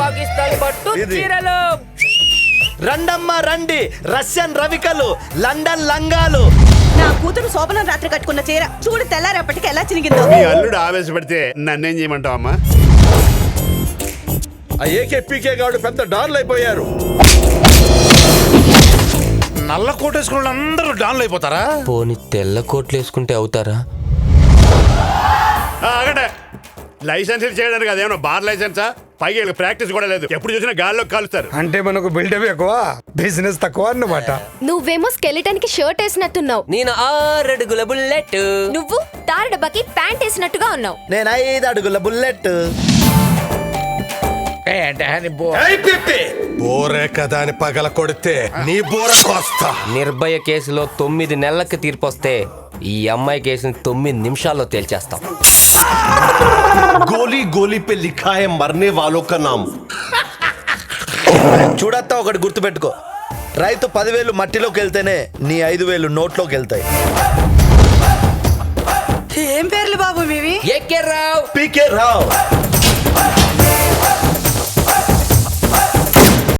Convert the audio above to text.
పాకిస్తాన్ పట్టు చీరలు. రండమ్మ రండి, రష్యన్ రవికలు, లండన్ లంగాలు. నా కూతురు శోభనం రాత్రి కట్టుకున్న చీర చూడు తెల్లారేపటికి ఎలా చినిగిందో. మీ అల్లుడు ఆవేశపడితే నన్నేం చేయమంటావు అమ్మా? ఆ ఏకే పీకే గాడు పెద్ద డాన్లు అయిపోయారు. నల్ల కోట్ వేసుకున్న వాళ్ళు అందరూ డాన్లు అయిపోతారా? పోనీ తెల్ల కోట్లు వేసుకుంటే అవుతారా? అగటే లైసెన్స్ చేయడానికి అదేమన్నా బార్ లైసెన్సా? పైగా ప్రాక్టీస్ కూడా లేదు, ఎప్పుడు చూసినా గాల్లో కాలుస్తారు. అంటే మనకు బిల్డప్ ఎక్కువ, బిజినెస్ తక్కువ అన్నమాట. నువ్వేమో స్కెలిటన్ కి షర్ట్ వేసినట్టున్నావు. నేను 6 అడుగుల బుల్లెట్. నువ్వు తారు డబ్బాకి ప్యాంట్ వేసినట్టుగా ఉన్నావు. నేను 5 అడుగుల బుల్లెట్. బోరే కదా అని పగల కొడితే నీ బోర కోస్తా. నిర్భయ కేసులో 9 నెలలకి తీర్పు వస్తే ఈ అమ్మాయి కేసుని 9 నిమిషాల్లో తేల్చేస్తాం. गोली गोली पे लिखा है मरने वालों का नाम. చూడత్తా ఒకటి గుర్తుపెట్టుకో, రైతు 10,000 మట్టిలోకి వెళ్తేనే నీ 5,000 నోట్లోకి వెళ్తాయి. ఏం పేర్లు బాబు మీవి? ఏకే రావ్, పీకే రావ్.